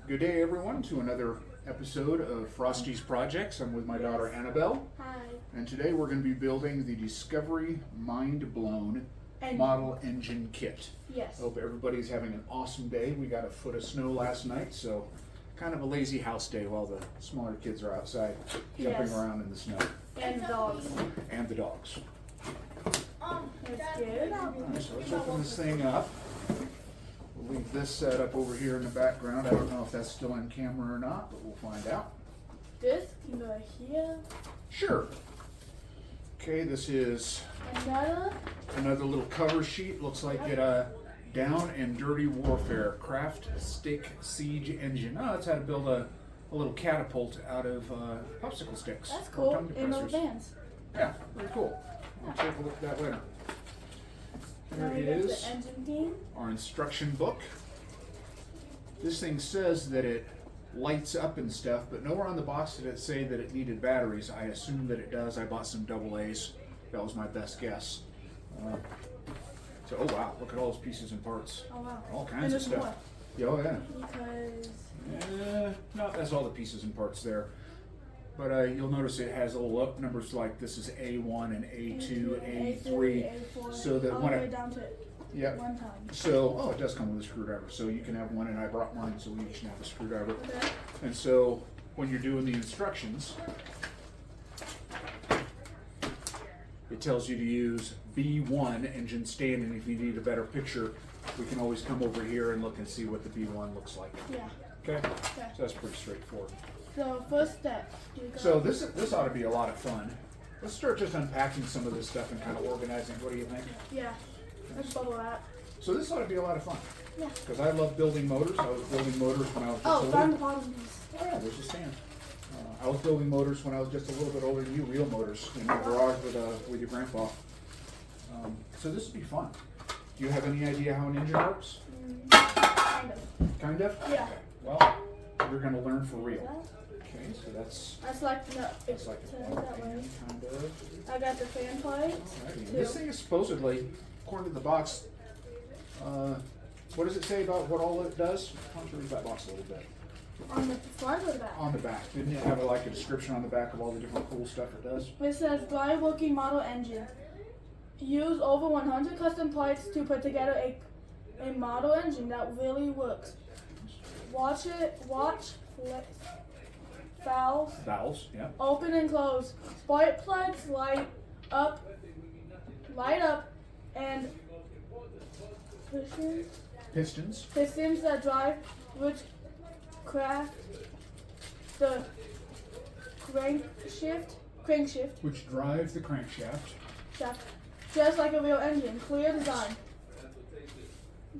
Good day, everyone, to another episode of Frosty's Projects. I'm with my daughter Annabelle. Hi. And today we're going to be building the Discovery Mind Blown Model Engine Kit. Yes. Hope everybody's having an awesome day. We got a foot of snow last night, so kind of a lazy house day while the smaller kids are outside jumping around in the snow. And the dogs. And the dogs. That's good. Alright, so let's open this thing up. We'll leave this set up over here in the background. I don't know if that's still on camera or not, but we'll find out. This can go here. Sure. Okay, this is another little cover sheet. Looks like it Down and Dirty Warfare Craft Stick Siege Engine. Oh, that's how to build a little catapult out of popsicle sticks. That's cool. Tongue In depressors. advance. Yeah, very cool. I'll take a look at that later. There it is. The engine theme. Our instruction book. This thing says that it lights up and stuff, but nowhere on the box did it say that it needed batteries. I assume that it does. I bought some AA's. That was my best guess. So, oh wow, look at all those pieces and parts. Oh wow. All kinds of stuff. More. Yeah, oh yeah. Because No, that's all the pieces and parts there. But you'll notice it has little up numbers like this is A1 and A2 and A3. A4, so that all when the way down to one time. So, oh, it does come with a screwdriver. So you can have one, and I brought mine, so we each have a screwdriver. Okay. And so when you're doing the instructions, it tells you to use B1 engine standing. If you need a better picture, we can always come over here and look and see what the B1 looks like. Yeah. Okay? Okay. So that's pretty straightforward. So first step. So this ought to be a lot of fun. Let's start just unpacking some of this stuff and kind of organizing. What do you think? Yeah. Let's bubble wrap. So this ought to be a lot of fun. Yeah. Because I love building motors. I was building motors when I was just Oh, older. found the bottom piece. Oh yeah, there's a stand. I was building motors when I was just a little bit older than you, real motors, in the garage with your grandpa. So this would be fun. Do you have any idea how an engine works? Kind of. Kind of? Yeah. Well, you're going to learn for real. Okay, so That's like that's like a that way. kind of. I got the fan plates. Alrighty. This thing is supposedly, according to the box, what does it say about what all it does? Why don't you read that box a little bit? On the front or the back? On the back. Didn't it have like a description on the back of all the different cool stuff it does? It says dry working model engine. Use over 100 custom parts to put together a model engine that really works. Watch valves, yeah. open and close. Spark plugs light up, and pistons that drive which craft the crankshaft, Which drives the crankshaft. just like a real engine. Clear design.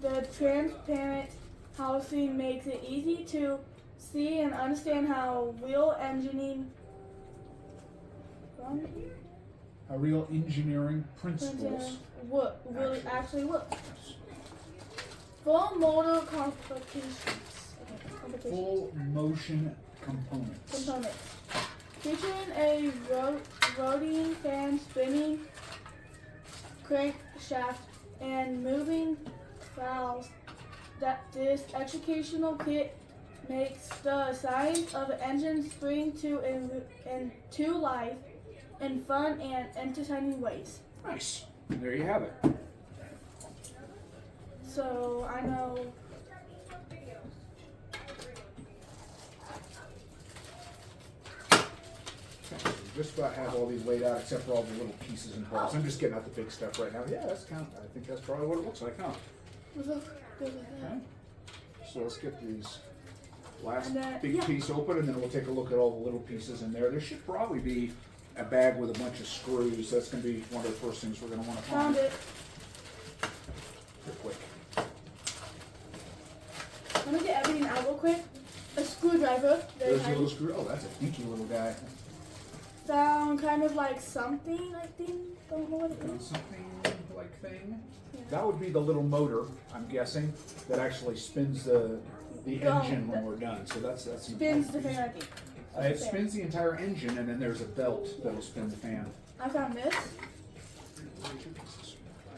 The transparent housing makes it easy to see and understand how real engineering principles actually work. Full motor complications. Full motion components. Featuring a rotating fan, spinning crankshaft, and moving valves. This educational kit makes the science of an engine spring into life in fun and entertaining ways. Nice. There you have it. So I know. Just about have all these laid out except for all the little pieces and parts. I'm just getting out the big stuff right now. Yeah, I think that's probably what it looks like, huh? Okay. So let's get these last big piece open, and then we'll take a look at all the little pieces in there. There should probably be a bag with a bunch of screws. That's going to be one of the first things we're going to want to find. Found it. Real quick. Let me get everything out real quick. A screwdriver. There's a little screw. Oh, that's a dinky little guy. Sound kind of like something, I think. Don't know what it is. Something like thing. Yeah. That would be the little motor, I'm guessing, that actually spins the engine when we're done. So that's spins the fan, I think. It spins the entire engine, and then there's a belt that will spin the fan. I found this.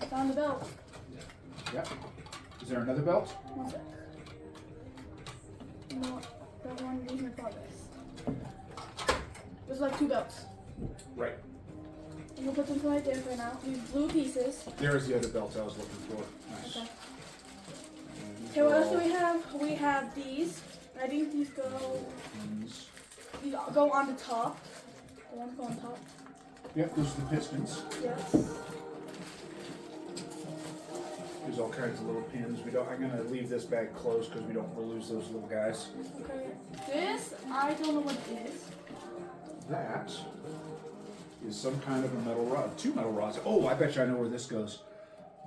I found the belt. Yep. Is there another belt? One sec. No, that one leaves in progress. There's like 2 belts. Right. I'm gonna put them right there for now. These blue pieces. There's the other belt I was looking for. Nice. Okay. And these Okay, what are else do all we have? We have these. I think these pins. go on the top. The ones go on top. Yep, those are the pistons. Yes. There's all kinds of little pins. I'm gonna leave this bag closed because we don't want to lose those little guys. Okay. This, I don't know what it is. That is some kind of a metal rod. 2 metal rods. Oh, I bet you I know where this goes.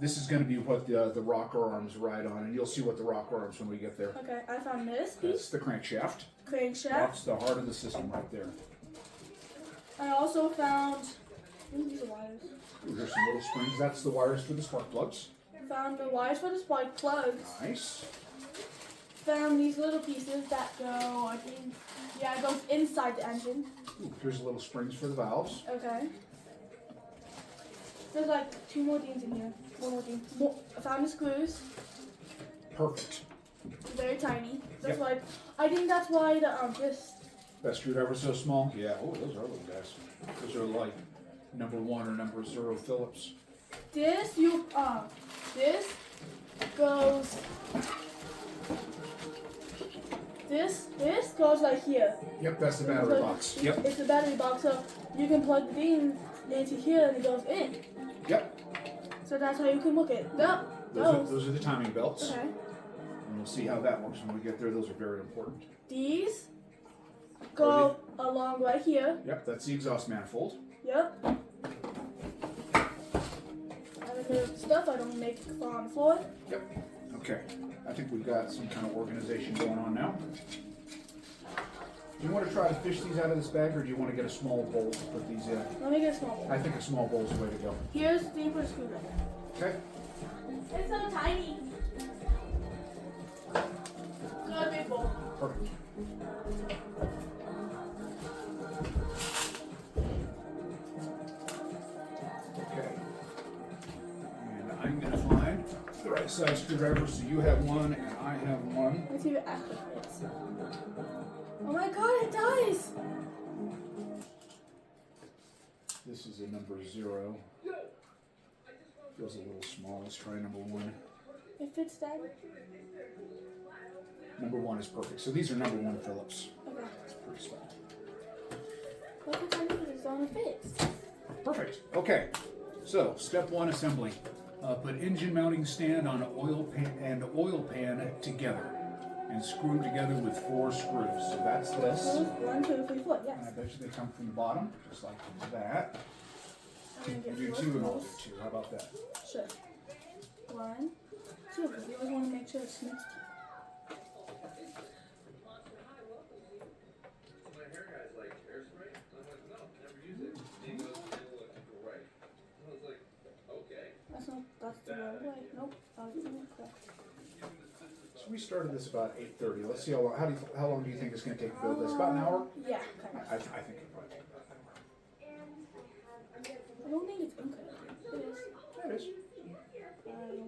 This is going to be what the rocker arms ride on, and you'll see what the rocker arms when we get there. Okay, I found this That's piece. the crankshaft. Crankshaft. That's the heart of the system right there. I also found these are wires. Ooh, there's some little springs. That's the wires for the spark plugs. Found the wires for the spark plugs. Nice. Found these little pieces that go, I think, yeah, it goes inside the engine. Ooh, here's little springs for the valves. Okay. There's like 2 more things in here. One more thing. I found the screws. Perfect. Very tiny. That's Yep. why, I think that's why this. That screwdriver's so small? Yeah. Oh, those are little guys. Those are like number 1 or number 0 Phillips. This goes. This goes like here. Yep, that's the battery box. Yep. It's the battery box, so you can plug the thing into here and it goes in. Yep. So that's how you can look it. Yep. Those are the timing belts. Okay. And we'll see how that works when we get there. Those are very important. These go along right here. Yep, that's the exhaust manifold. Yep. And the stuff I don't make fall on the floor. Yep. Okay. I think we've got some kind of organization going on now. Do you want to try to fish these out of this bag, or do you want to get a small bowl to put these in? Let me get a small one. I think a small bowl is the way to go. Here's the first screwdriver. Okay. It's so tiny. Got a big bowl. Perfect. Okay. And I'm going to find the right size screwdriver, so you have one and I have one. Let's see if it actually fits. Oh my god, it does! This is a number 0. Feels a little small. Let's try number 1. It fits that. Number 1 is perfect. So these are number 1 Phillips. Okay. That's pretty small. Look how tiny it is on the fits. Perfect. Okay. So step 1 assembly. Put engine mounting stand on oil pan together, and screw them together with 4 screws. So that's this. 1, 2, 3, 4. And I Yes. bet you they come from the bottom, just like that. I'm gonna You get do 4 2 and I'll do screws. 2. How about that? Sure. 1, 2. Because we always want to make sure it's mixed. My hair guy's like, hairspray? And I'm like, no, never use it. And he goes, it'll look right. And I was like, okay. That's the wrong way. Nope. That was incorrect. So we started this about 8:30. Let's see how long. How long do you think it's going to take to build this? About an hour? Yeah, kind of. I think it'll probably take about an hour. I don't think it's incorrect. It is. That is.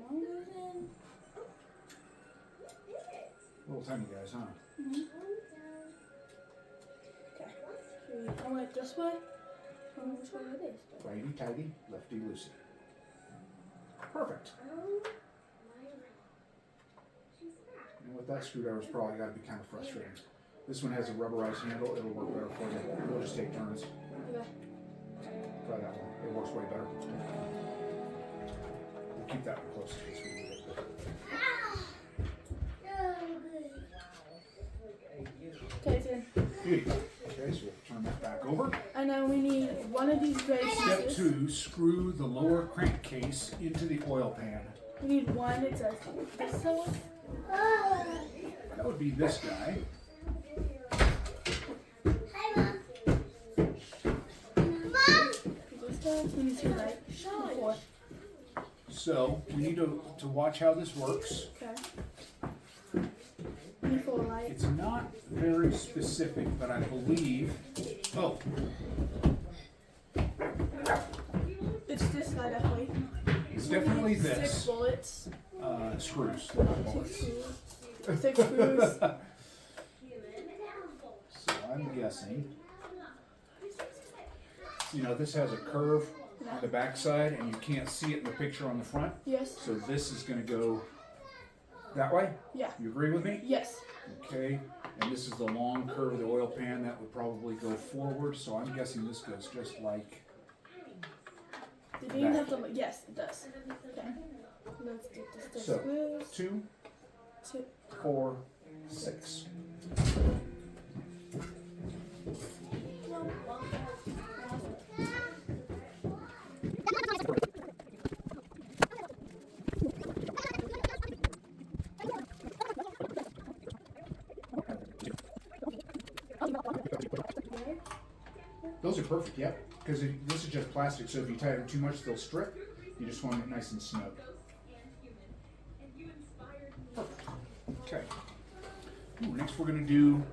One goes in. Little tiny guys, huh? Okay. Should we come it this way? I don't know which way it is. But Righty tighty, lefty loosey. Perfect. And with that screwdriver, it's probably got to be kind of frustrating. This one has a rubberized handle. It'll work better for you. We'll just take turns. okay. Try that one. It works way better. We'll keep that one close in case we need it. Okay, it's in. Beauty. Okay, so we'll turn that back over. And then we need one of these gray Step pieces. 2, screw the lower crankcase into the oil pan. We need one. It says this one. That would be this guy. This guy. We need two right. Four. So we need to watch how this works. Okay. We need 4 lights. It's not very specific, but I believe. Oh, It's this guy definitely. it's definitely 6 this. bullets. Screws. 6 screws. 6 screws. guessing, you know, this has a curve on the back side and you can't see it in the picture on the front. Yes. So this is going to go that way? Yeah. You agree with me? Yes. Okay. And this is the long curve of the oil pan that would probably go forward. So I'm guessing this goes just like Did you even have to? Yes, it does. Okay. Let's get this. so. 2, 4, 6. Those are perfect, yeah. Because this is just plastic, so if you tie them too much, they'll strip. You just want it nice and snug. Perfect. Okay. Ooh, next we're going to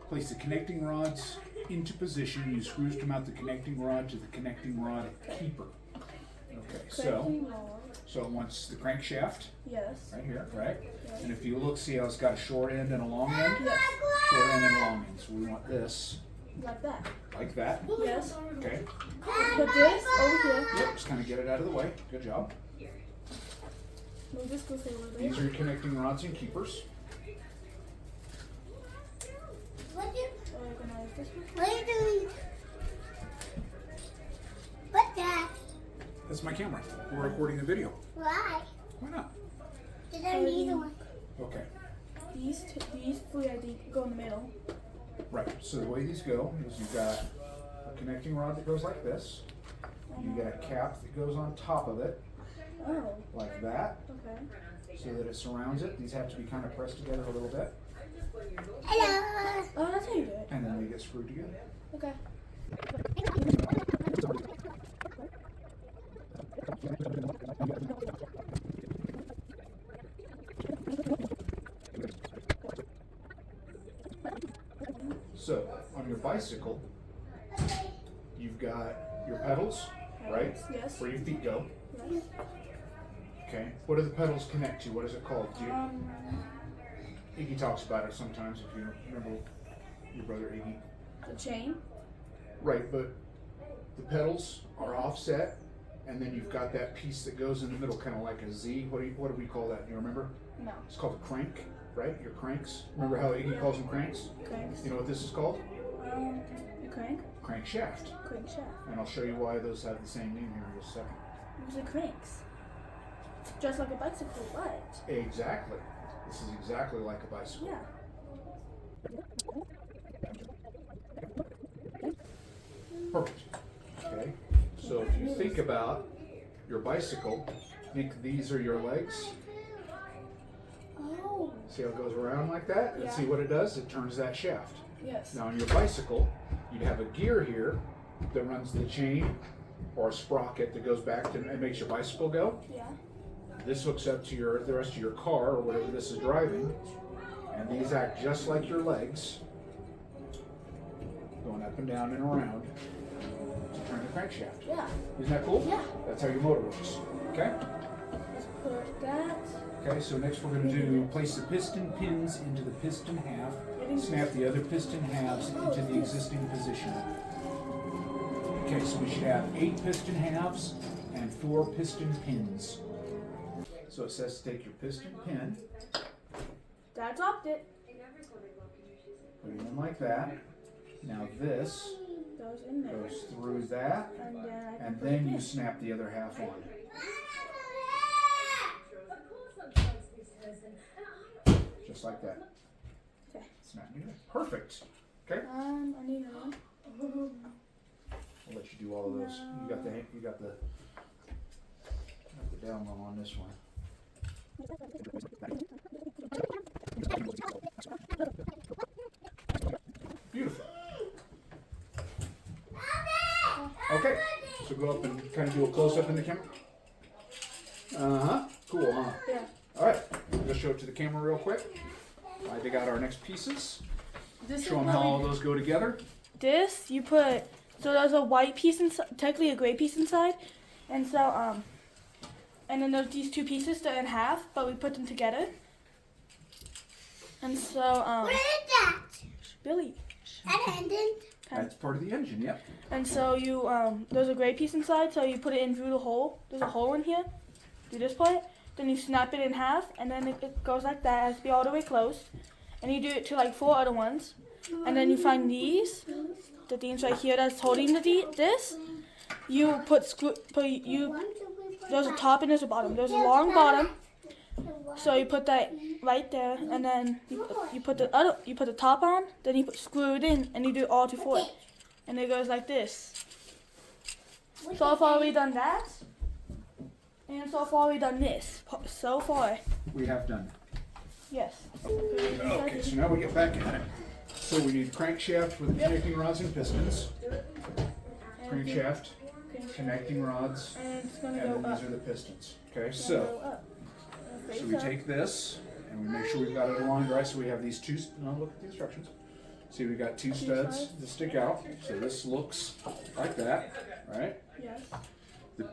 place the connecting rods into position. Use screws to mount the connecting rod to the connecting rod keeper. Okay, so it wants the crankshaft. Yes. Right here, right? Yes. And if you look, see how it's got a short end and a long end? Yes. Short end and a long end. So we want this Like that. like that. Yes. Okay. Put this over here. Yep, just kind of get it out of the way. Good job. Move this goes over there. These are your connecting rods and keepers. Organize this one. What are you doing? What's that? That's my camera. We're recording the video. Why? Why not? Did I need one? Okay. These 3 I think go in the middle. Right. So the way these go is you've got a connecting rod that goes like this. You got a cap that goes on top of it, Oh. like that, Okay. so that it surrounds it. These have to be kind of pressed together a little bit, Hello. Oh, that's how you do it. and then they get screwed together. Okay. So on your bicycle, you've got your pedals, right? Yes. Where your feet go. Yes. Okay. What do the pedals connect to? What is it called? Um, Iggy talks about it sometimes. If you remember your brother Iggy. the chain. Right, but the pedals are offset, and then you've got that piece that goes in the middle, kind of like a Z. What do we call that? Do you remember? No. It's called a crank, right? Your cranks. Remember how Iggy calls them cranks? Cranks. You know what this is called? A crank. Crankshaft. Crankshaft. And I'll show you why those have the same name here in just a second. These are cranks. Just like a bicycle, right? Exactly. This is exactly like a bicycle. Yeah. Perfect. Okay. So if you think about your bicycle, think these are your legs. Oh. See how it goes around like that? And Yeah. see what it does? It turns that shaft. Yes. Now on your bicycle, you'd have a gear here that runs the chain or a sprocket that goes back to and makes your bicycle go. Yeah. This hooks up to the rest of your car or whatever this is driving, and these act just like your legs, going up and down and around to turn the crankshaft. Yeah. Isn't that cool? Yeah. That's how your motor works. Okay? Let's put that. Okay, so next we're going to do place the piston pins into the piston half, snap the other piston halves into the existing position. Okay, so we should have 8 piston halves and 4 piston pins. So it says to take your piston pin, Dad dropped it. put it in like that. Now this Goes in there. goes through that, And then I can and put then it you in. snap the other half on. Just like that. Okay. Snap together. Perfect. Okay. I need one. I'll let you do all of those. You got the down low on this one. Beautiful. Okay, so go up and kind of do a close up in the camera. Uh-huh. Cool, huh? Yeah. All right, we'll just show it to the camera real quick. I dig out our next pieces. This Show is them what how we all do. those go together. This you put. So there's a white piece inside, technically a gray piece inside, and so and then there's these 2 pieces that are in half, but we put them together. And so What is that? Billy. That ended. That's part of the engine, yep. And so you, there's a gray piece inside, so you put it in through the hole. There's a hole in here, through this part. Then you snap it in half, and then it goes like that. It has to be all the way closed. And you do it to like 4 other ones. And then you find these, the things right here that's holding this. You there's a top and there's a bottom. There's a long bottom. So you put that right there, and then you put the top on, then you screw it in, and you do all to 4, and it goes like this. So far we've done that, and so far we've done this. So far, We have done it. yes. Okay, so now we get back at it. So we need crankshaft with connecting rods and pistons. Crankshaft, connecting rods, And it's and gonna then go up. these are the pistons. Okay, It's so. gonna go up. So we take this and we make sure we've got it aligned right. So we have these two. Now look at the instructions. See, we got 2 studs that stick out. So this looks like that, right? Yes. The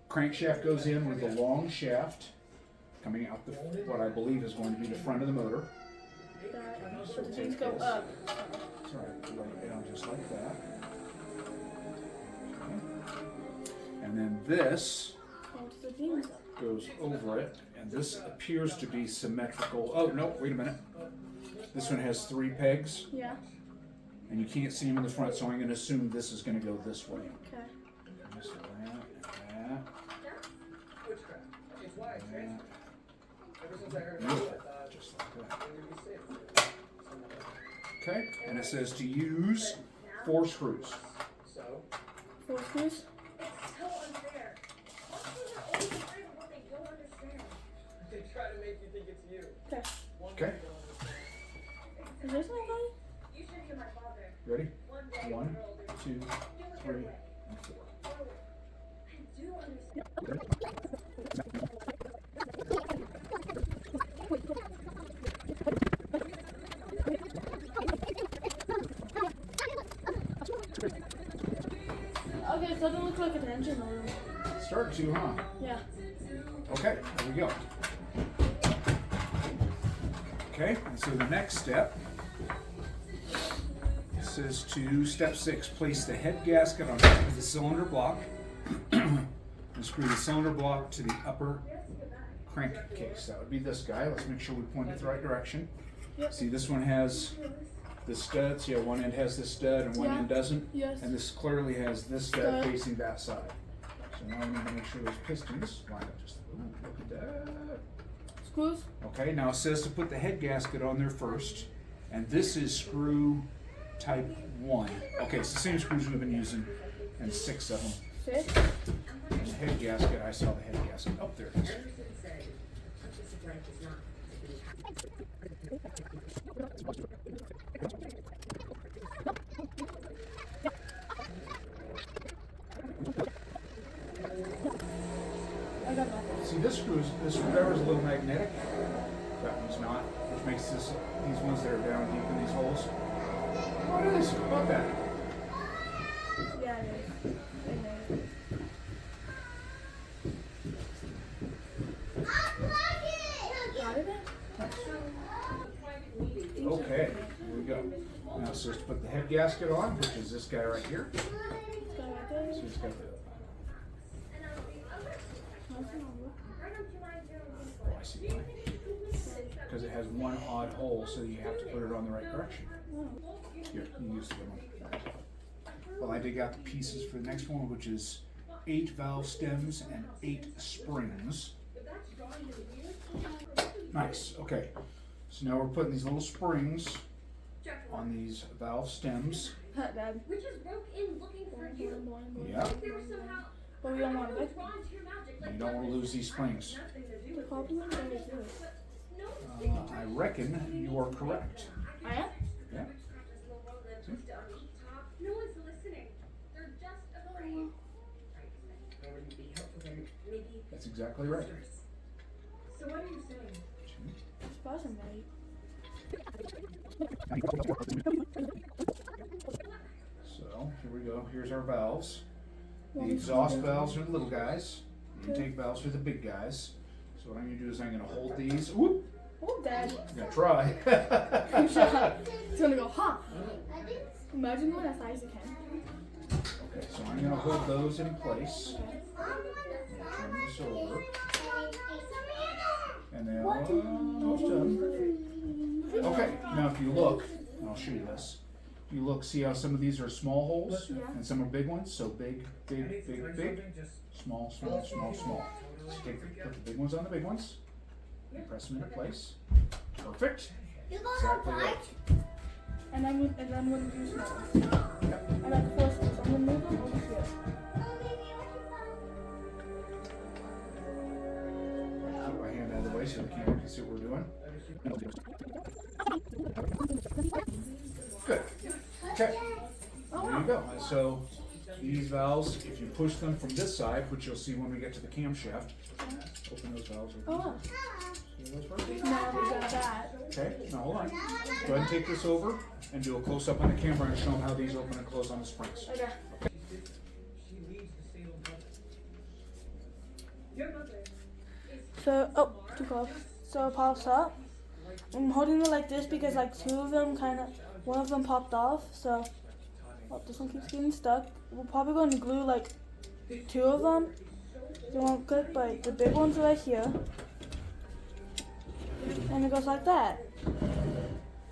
crankshaft goes in with the long shaft coming out what I believe is going to be the front of the motor. So the things go up. That's right. Lay it down just like that. Okay. And then this Holds the things up. goes over it, and this appears to be symmetrical. Oh, no, wait a minute. This one has 3 pegs, Yeah. and you can't see them in the front, so I'm going to assume this is going to go this way. Okay. Just that, Witchcraft. It's why I and changed. Ever since I heard that. about it, I thought Just like that. it would be safe. Okay, and it says to use 4 screws. So, 4 screws. It's so unfair. Monsters are always afraid of what they don't understand. they try to make you think it's you. Okay. Okay, Is this okay? You should hear my father. ready? One day 1, the world is 2, do it 3, your way. and 4. I do understand. Okay, so it doesn't look like an engine oil. Start to, huh? Yeah. Okay, there we go. Okay, and so the next step says to step 6, place the head gasket on top of the cylinder block and screw the cylinder block to the upper crankcase. That would be this guy. Let's make sure we point it the right direction. Yep. See, this one has the studs. Yeah, one end has this stud and one Yeah. end doesn't. Yes. And this clearly has this stud Stud. facing that side. So now we need to make sure those pistons line up just a little. Look at that. Screws. Okay, now it says to put the head gasket on there first, and this is screw type 1. Okay, it's the same screws we've been using, and 6 of them. 6. And the head gasket, I saw the head gasket. Oh, there it is. I got that. See, this screwdriver is a little magnetic. That one's not, which makes these ones that are down deep in these holes. What is? How about that? Yeah, it is. It is. Got it? Okay, here we go. Now it says to put the head gasket on, which is this guy right here. Got it right there. So it's got the, oh, I see why. Because it has one odd hole, so you have to put it on the right direction. Here, you use the good one. Well, I dig out the pieces for the next one, which is 8 valve stems and 8 springs. Nice, okay. So now we're putting these little springs on these valve stems. Pat, Dad. We just broke in looking for Boing, you. boing, boing, boing. Yeah, They were somehow But we don't want it. drawn to your magic. you don't want to lose these springs. The compliment always do it. I reckon you are correct. I am? Yeah. No one's listening. They're just afraid. That's exactly right. So what are you saying? It's buzzing, right? So here we go. Here's our valves. The One, exhaust two, valves are the little guys. The intake valves are the big guys. So what I'm going to do is I'm going to hold these. Whoop! Oh, Dad. I'm going to try. It's gonna go, huh? Imagine going as high as you can. Okay, so I'm going to hold those in place. Okay. Turn this over. And then, almost done. Okay, now if you look, and I'll show you this. If you look, see how some of these are small holes and some are big ones? So big, big, big, big, small, small, small, small. So put the big ones on the big ones and press them into place. Perfect. You go Exactly outside? right. And then we'll do small ones. I got the four screws. I'm gonna move them over here. Keep my hand out of the way so the camera can see what we're doing. Good. Okay. There you go. So these valves, if you push them from this side, which you'll see when we get to the camshaft, open those valves. Oh, See those work? now we got that. Okay, now hold on. Go ahead and take this over and do a close up on the camera and show them how these open and close on the springs. Okay. So, oh, too close. So it pops up. I'm holding it like this because like two of them one of them popped off. So, oh, this one keeps getting stuck. We're probably going to glue like two of them. They won't click, but the big one's right here. And it goes like that.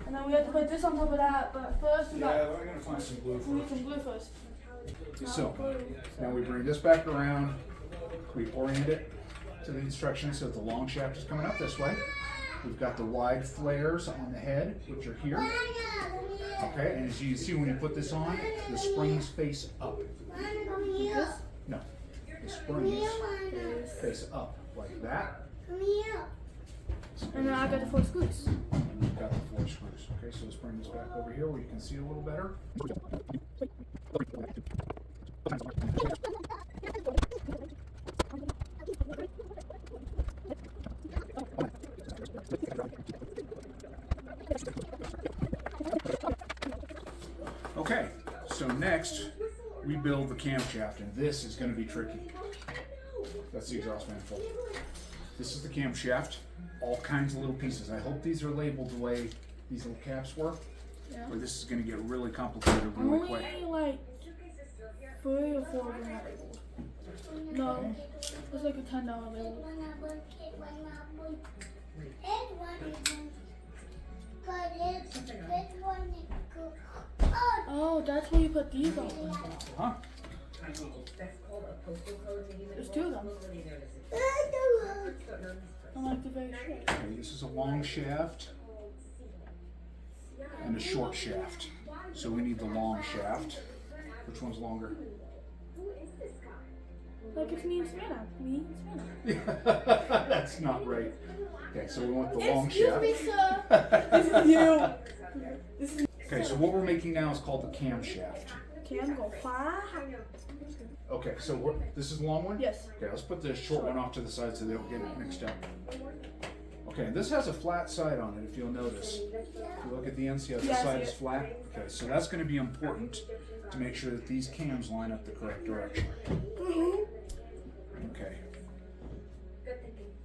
And then we have to put this on top of that, but first we Yeah, we're gonna find some glue need first. some glue first. So, now we bring this back around. We orient it to the instructions so that the long shaft is coming up this way. We've got the wide flares on the head, which are here. Okay, and as you can see when you put this on, the springs face up. No, the springs face up like that. Come here. And then I got the four screws. And you've got the four screws. Okay, so let's bring this back over here where you can see a little better. Okay, so next we build the camshaft, and this is going to be tricky. That's the exhaust manifold. This is the camshaft, all kinds of little pieces. I hope these are labeled the way these little caps were, Yeah. or this is going to get really complicated really quick. Only like 3 or 4 of them are labeled. No, it's like a $10 label. Oh, that's where you put these on. Huh? There's 2 of them. I like the very short. Okay, this is a long shaft and a short shaft. So we need the long shaft. Which one's longer? Like it's me and Savanna. Me and Savanna. That's not right. Okay, so we want the long Excuse shaft. me, sir. This is you. This is Okay, so what we're making now is called the camshaft. Cam go far. Okay, so this is the long one? Yes. Okay, let's put the short one off to the side so they don't get it mixed up. Okay, this has a flat side on it, if you'll notice. If you look at the end, see how the Yeah, I side see is it. flat? Okay, so that's going to be important to make sure that these cams line up the correct direction. Okay.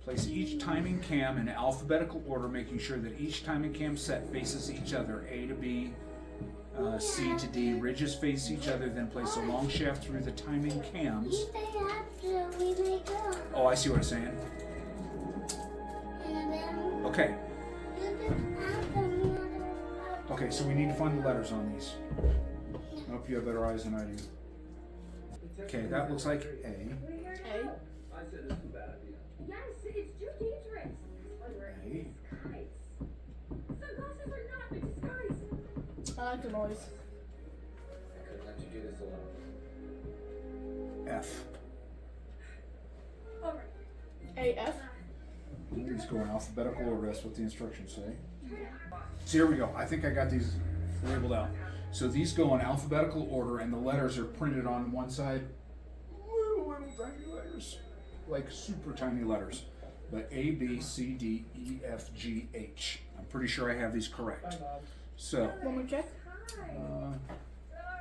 Place each timing cam in alphabetical order, making sure that each timing cam set faces each other, A to B, C to D. Ridges face each other, then place a long shaft through the timing cams. Oh, I see what I'm saying. Okay. Okay, so we need to find the letters on these. I hope you have better eyes than I do. Okay, that looks like A. A. I said this is a bad idea. Yes, it's too dangerous. That's why we're A. in disguise. Sunglasses are not a disguise. I like the noise. I couldn't let you do this alone. F. Alright. AF. These go in alphabetical order, that's what the instructions say. So here we go. I think I got these labeled out. So these go in alphabetical order and the letters are printed on one side. Little tiny letters. Like super tiny letters. But A, B, C, D, E, F, G, H. I'm pretty sure I have these correct. So One more check.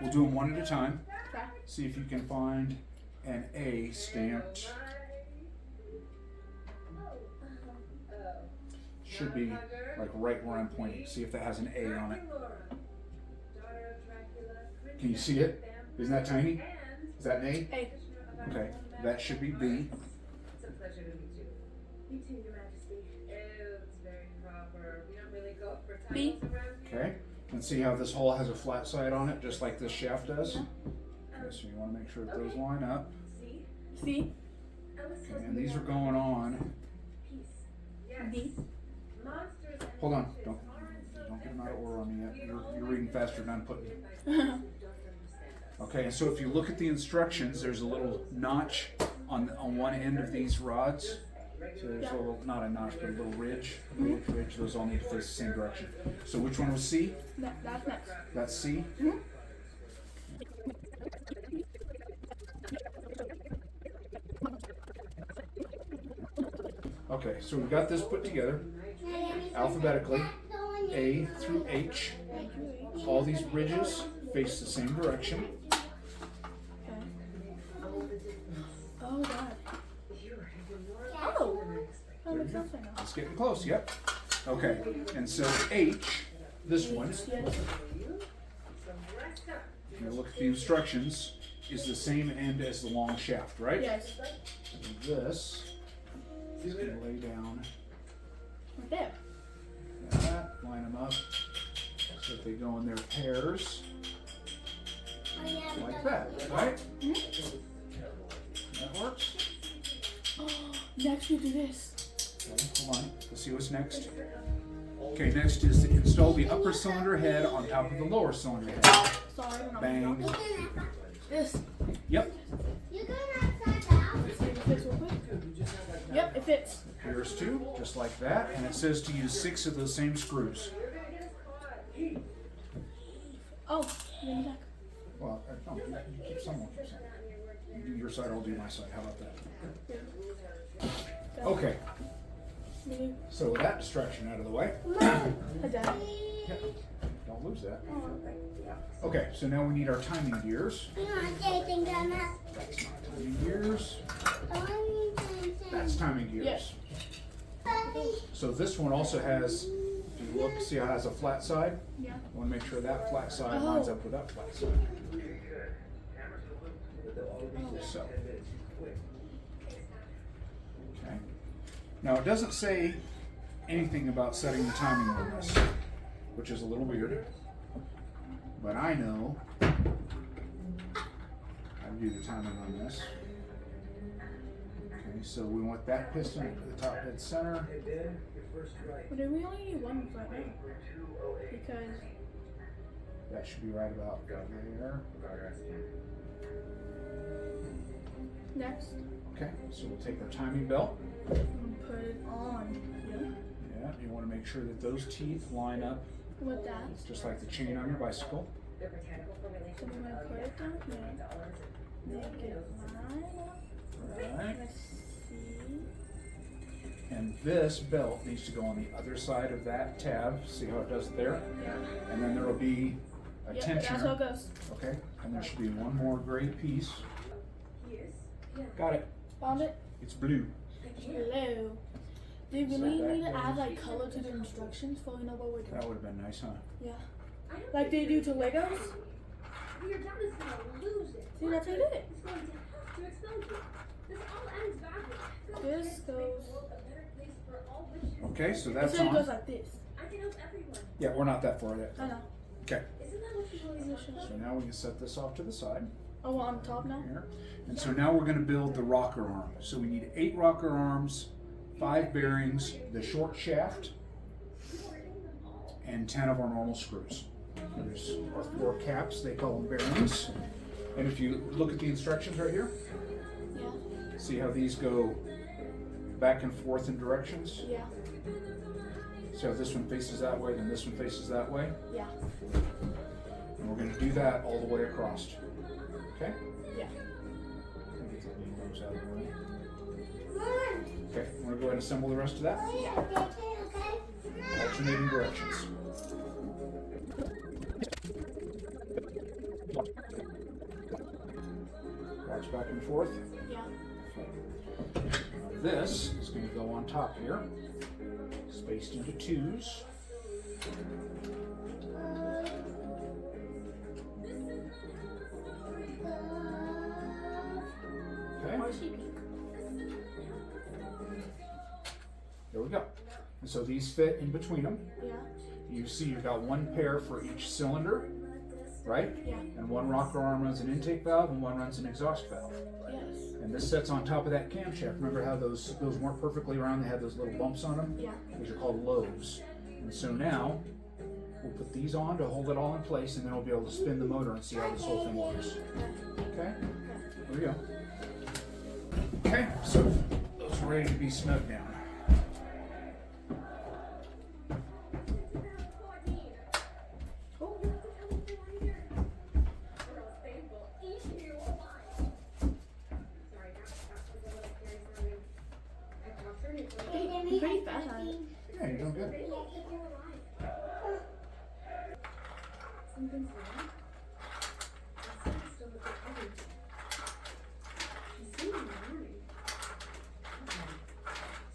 we'll do them one at a time. Okay. See if you can find an A stamped. Should be like right where I'm pointing. See if that has an A on it. Can you see it? Isn't that tiny? Is that an A? A. Okay, that should be B. It's a pleasure to meet you. You too, Your Majesty. It's very proper. We don't really go for B. titles around here. Okay, and see how this hole has a flat side on it, just like this shaft does? Okay, so you want to make sure that those line up. See? C. Ellis tells Okay, and me these are that going on. peace. Yes. D. Monsters and Hold on, witches don't aren't so get them bad. out of order on me yet. You're reading faster than I'm putting it. Who don't understand us. Okay, and so if you look at the instructions, there's a little notch on one end of these rods. So there's a little, not a notch, but a little ridge. Ridge. Those all need to face the same direction. So which one was C? That's next. That's C. Okay, so we've got this put together alphabetically, A through H. All these ridges face the same direction. Oh God. Oh. That makes sense right now. It's getting close, yep. Okay, and so H, this one, Yes. if you look at the instructions, is the same end as the long shaft, right? Yes. And this is going to lay down Right there. that, line them up, so that they go in their pairs, like that, right? That works. Next we do this. Okay, hold on, let's see what's next. Okay, next is to install the upper cylinder head on top of the lower cylinder head. Sorry, I'm not Bang. This. Yep, You going outside the house? See if it fits real quick. Yep, it fits. here's two, just like that, and it says to use 6 of those same screws. Oh, give me back. Well, no, you keep some on your side. You do your side, I'll do my side. How about that? Okay, Maybe. so with that distraction out of the way, Hi, Dad. don't lose that. Okay, so now we need our timing gears. You want to say anything on that? That's not timing gears. That's That's timing gears. Yes. So this one also has, if you look, see how it has a flat side? Yeah. I want to make sure that flat side lines up with that flat side. So. Okay. Now it doesn't say anything about setting the timing on this, which is a little weird. But I know how to do the timing on this. Okay, so we want that piston at the top dead center. But do we only need one right now? Because That should be right about there. next, Okay, so we'll take our timing belt. and put it on. Yeah. Yeah, you want to make sure that those teeth line up With that. just like the chain on your bicycle. So we're gonna put it down here. Make it line up. Right. Let's see. And this belt needs to go on the other side of that tab. See how it does it there? And then there will be a Yep, that's how it tensioner. goes. Okay, and there should be one more gray piece. Got it. Found it? It's blue. Hello. Do we really need to add like color to the instructions so we know what we're That doing? would have been nice, huh? Yeah. Like they do to Legos? Your dad is gonna lose it. See, that's how you did it. He's going to have to expose you. This all ends badly. This Make the goes. world a better place for all witches. Okay, so It that's said it goes on. like this. I can help everyone. Yeah, we're not that far yet. I know. Okay, Isn't that what you always wanted? so now we can set this off to the side Oh, well, on top now? here. And so now we're going to build the rocker arm. So we need 8 rocker arms, 5 bearings, the short shaft, and 10 of our normal screws. There's our 4 caps, they call them bearings. And if you look at the instructions right here, Yeah. see how these go back and forth in directions? Yeah. So if this one faces that way, then this one faces that way. Yeah. And we're going to do that all the way across. Okay? Yeah. Get the windows out of the way. Okay, I'm going to go ahead and assemble the rest of that. Alternating directions. Watch back and forth. Yeah. This is going to go on top here, spaced into 2s. so these fit in between them. Yeah. You see you've got one pair for each cylinder, right? Yeah. And one rocker arm runs an intake valve and one runs an exhaust valve. Yes. And this sets on top of that camshaft. Remember how those weren't perfectly round, they had those little bumps on them? Yeah. These are called lobes. And so now, we'll put these on to hold it all in place, and then we'll be able to spin the motor and see how this whole thing works. Okay? Here we go. Okay, so those are ready to be snugged down. Pretty fast at it. Yeah, you're doing good. Something's wrong. She's still looking heavy. She's seen in the morning.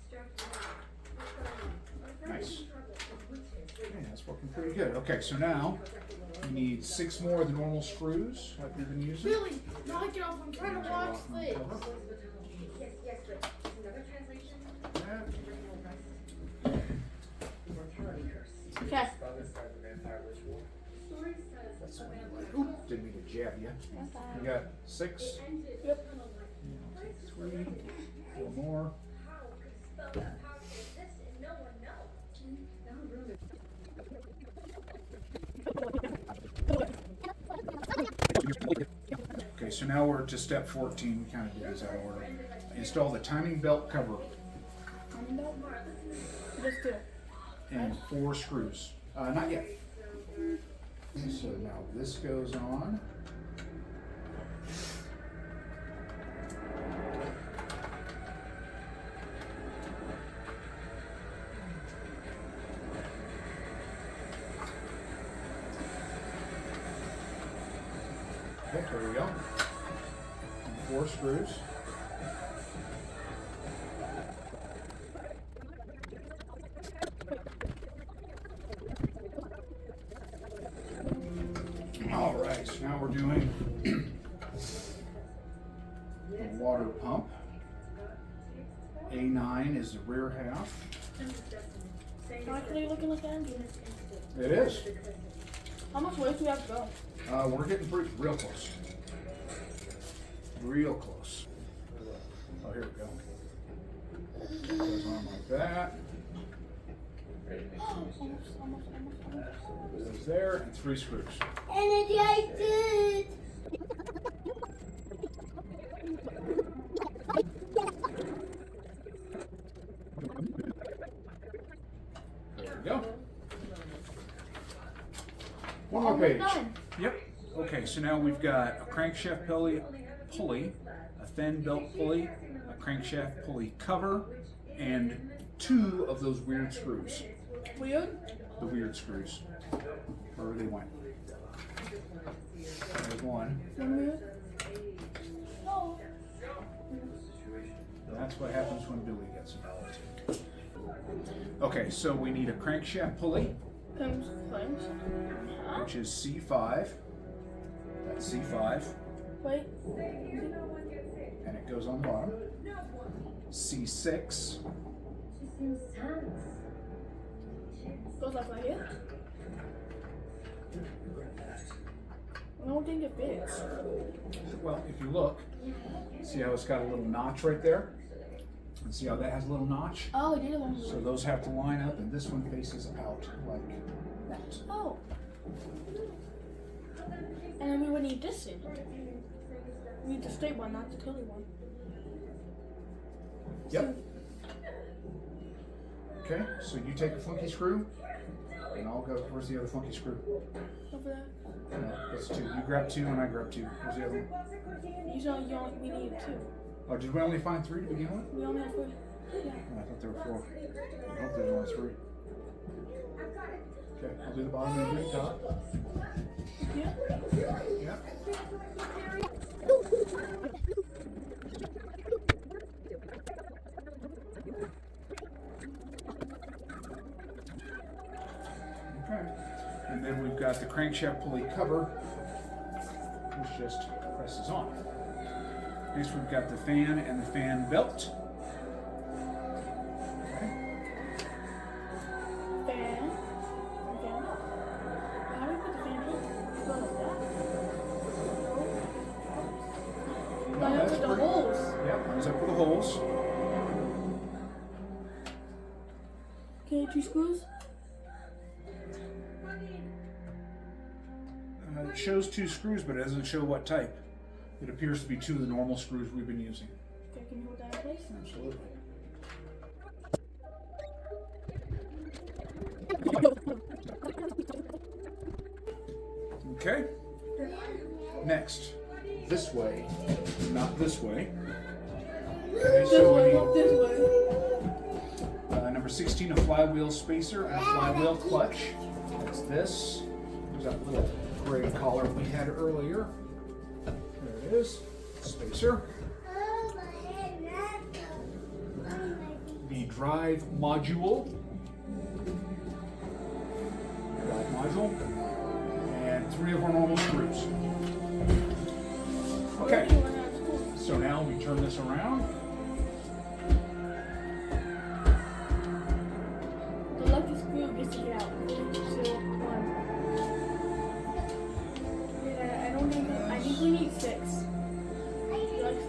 Strapped it up. Nice. Okay, that's working pretty good. Okay, so now you need 6 more of the normal screws like we've been using. Really? Knock it off. I'm trying to watch this. Yes, but another translation. Yeah. Immortality curse. Okay. Story says That's the one you like. Oop, didn't mean to jab you. You got 6, Yep. 3, 4 more. how could spell that power exist and no one knows. Now ruin Okay, so now we're to step 14. We kind of did this out of order. Install the timing belt cover Just do it. and 4 screws. Not yet. So now this goes on. Okay, there we go. And 4 screws. All right, so now we're doing the water pump. A9 is the rear half. Actually looking like an engine. It is. How much ways do we have to go? We're getting pretty real close. Real close. Oh, here we go. Goes on like that. Almost. Goes there, and 3 screws. Energized. There we go. One more page. Done. Yep. Okay, so now we've got a crankshaft pulley, a thin belt pulley, a crankshaft pulley cover, and 2 of those weird screws. Weird? The weird screws. Wherever they went. There's one. Weird? No. That's what happens when Billy gets involved. Okay, so we need a crankshaft pulley, Flames. Huh? which is C5. That's C5. Wait. And it goes on the bottom. C6. She seems tense. Goes like right here. I don't think it fits. Well, if you look, see how it's got a little notch right there? And see how that has a little notch? Oh, it did a one. So those have to line up, and this one faces out like that. Oh. And then we would need this in. We need the straight one, not the curly one. Yep. Okay, so you take a funky screw, and I'll go. Where's the other funky screw? Over there. That's 2. You grab 2, and I grab 2. Where's the other one? We need 2. Oh, did we only find 3 to begin with? We only have 3. Yeah. Oh, I thought there were 4. I hope there's only 3. Okay, I'll do the bottom and do the top. Yeah. Yeah. Okay. And then we've got the crankshaft pulley cover, which just presses on. Next we've got the fan and the fan belt. Okay. only 2 screws? It shows 2 screws, but it doesn't show what type. It appears to be 2 of the normal screws we've been using. Okay, can you hold that in place? Absolutely. Okay. Next, this way, not this way. Okay, This so way, we, this way. number 16, a flywheel spacer and a flywheel clutch. That's this. There's that little gray collar we had earlier. There it is. Spacer. The drive module. Drive module. And 3 of our normal screws. Okay. So now we turn this around. The lucky screw gets to get out. So, 1. Yeah, I don't think, I think we need 6. You like 6?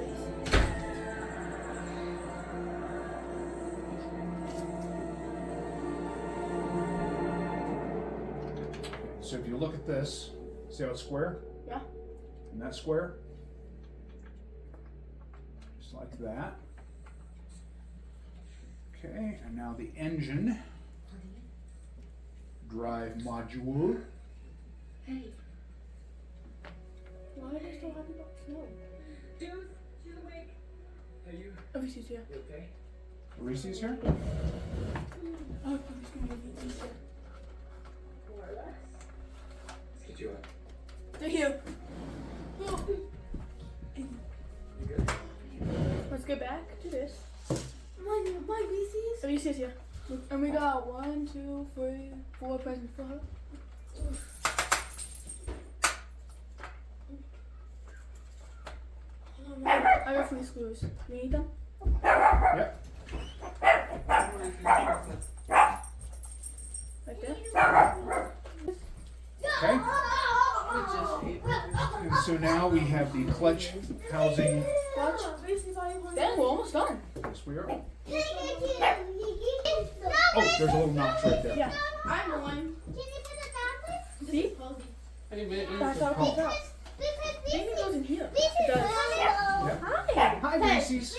So if you look at this, see how it's square? Yeah. And that's square. Just like that. Okay, and now the engine drive module. Why do they still have the box? No. Dude, she's awake. Hey, you. Oh, he's here. You okay? Reese's here? Oh, he's gonna be easier. More or less. Let's get you up. They're here. You good? Let's get back to this. My Reese's. Oh, Reese's here. And we got 1, 2, 3, 4 presents for her. I got 3 screws. You need them? Yep. Right there? Okay. And so now we have the clutch housing. Watch. Then we're almost done. Yes, we are. Oh, there's a little notch right there. Yeah. I'm the one. See? Hey, man. That's how it comes out. Maybe it goes in here. It does. Yep. Hi. Hi, Reese's.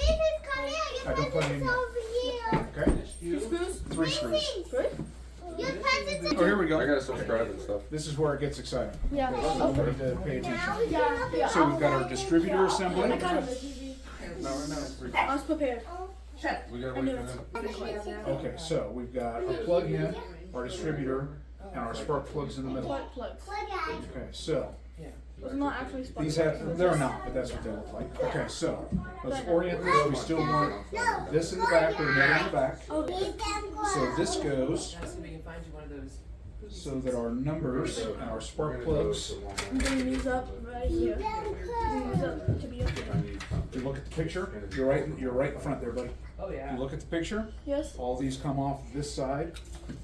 I don't put it in. Okay. 2 screws? 3 screws. Good? Oh, here we I go. gotta subscribe and stuff. This is where it gets exciting. Yeah. So we need to pay attention. Yeah. So we've got our distributor assembly. I got it. No, right now. I was prepared. We gotta I wait knew for it. them. Okay, so we've got our plug-in, our distributor, and our spark plugs in the middle. Plug plugs. Okay, so Those are not actually spark these plugs. have, they're not, but that's what they look like. Okay, so let's orient this. We still want this in the back or the middle in the back. Okay. So this goes Now see if we can find you one of those. so that our numbers and our spark plugs. I'm bringing these up right here. Bringing these up to be up here. If you look at the picture, you're right in front there, buddy. Oh yeah. You look at the picture, Yes? all these come off this side.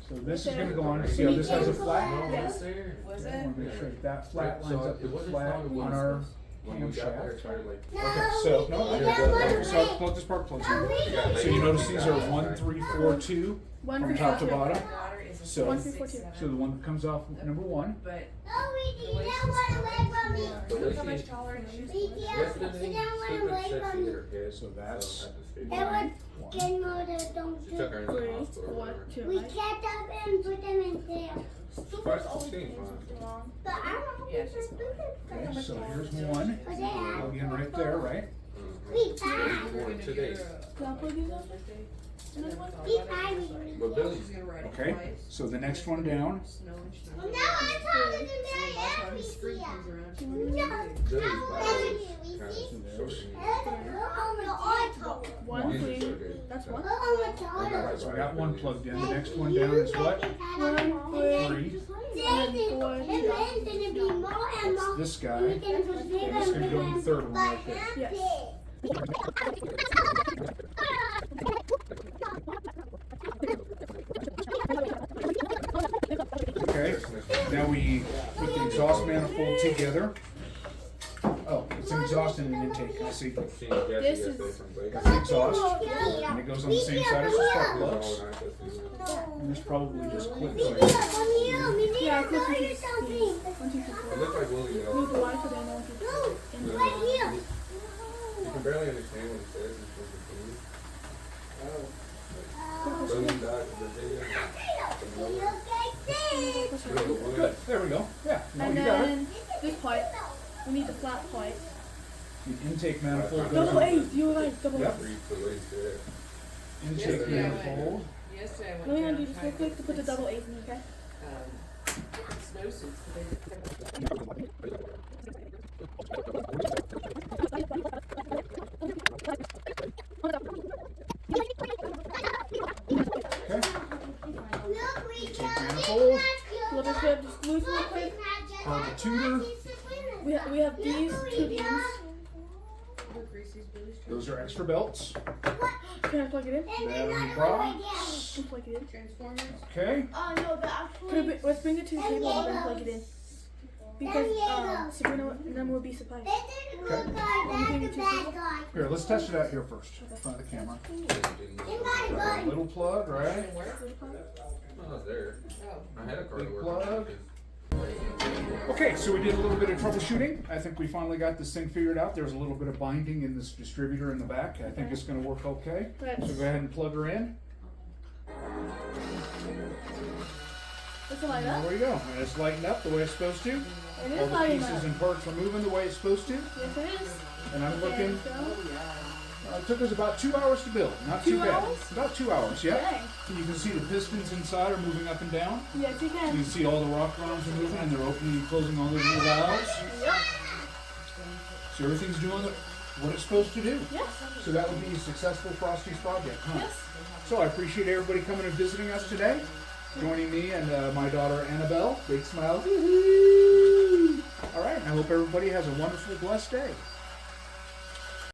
So this is gonna go on. See how this has a flat? Yes. Was I it? want to make sure that flat lines up it with the wasn't flat found on our when we got there, camshaft. it started like. Okay, so no, so plug the spark plugs in. So you notice these are 1, 3, 4, 2 One from for top to two. bottom. Daughter is a So- 1, 3, 4, 2. So the one that comes off number 1. But The look how lady- much taller and she's Yesterday, stupid sexy little kid. So that's at the station. That one 1. She took her into the 3, hospital or 4, whatever. 2. We Right? kept up and put them in there. First 16, fine. Wrong. But I don't know Yeah, if she's it's Okay, so here's 1. But they have. Plug in right there, right? We buy. Born today. Can I plug these up? Another one? We buy. But Billy, She's gonna ride it Okay, twice. so the next one down. Snow and No, snow. I'm talking to So Mary by the time every his spring year. comes around, she No, Billy's I'm body telling was you, kind we of see. shortening. Oh, my God. 1, These are 3. surgery. That's 1. Oh, my God. Alright, so we got 1 plugged in. The next one down is what? 1, 3. There's gonna be more and That's more. this guy. We can put And this is gonna go in the third one right there. Yes. Okay, now we put the exhaust manifold together. Oh, it's an exhaust and an intake. I see. Seen Jesse This yesterday is- from Blake. Got the exhaust, and it goes on the same side as the spark He was plugs. all nice, I see. And this probably just clips Yeah, right. come here. We need Yeah, to click order it. something. 1, 2, 3, 4. It looked like Willie though. Move the line for the end, 1, 2, 3. No, And right here. You can barely understand what he says. He's supposed to be. So he died in the video. Look like this. Good. There we go. Yeah. No, And you got it. then this pipe. We need the flat pipe. The intake manifold goes Double on. A's, you were right, double Yep. A's. Read the way he said. Intake Yeah. manifold. Yesterday I went Let me down undo this real quick to put the double A's in, okay? snowsuits, so they Okay. Look, we Intake got manifold. We'll just grab this loose real quick. The tutor. We have these two beams. look Reese's Billy's Those are extra belts. Can I plug it in? Battery box. Can I plug it in? Transformers. Okay. Oh no, the actual. Let's bring it to the table and then plug it in. Because Savanna and them will be surprised. It didn't look like that, the bad guy. Here, let's test it out here first. In front of the camera. In my Got a little plug, right? And where? I was there. Oh. I had a car to Big work plug. on. Okay, so we did a little bit of troubleshooting. I think we finally got this thing figured out. There's a little bit of binding in this distributor in the back. I think it's going to work okay. So go ahead and plug her in. Does it light up? There we go. And it's lighting up the way it's supposed to. It All is the lighting pieces up. and parts are moving the way it's supposed to. Yes, it is. And I'm looking. So, It took us about 2 hours to build. Not too 2 bad. hours? About 2 hours, yeah. dang. And you can see the pistons inside are moving up and down. Yes, you You can. can see all the rock arms are moving and they're opening and closing all those little valves. Yep. So everything's doing what it's supposed to do. Yes. So that would be a successful Frosty's project, huh? Yes. So I appreciate everybody coming and visiting us today. Joining me and my daughter Annabelle. Big smile. All right. I hope everybody has a wonderful, blessed day.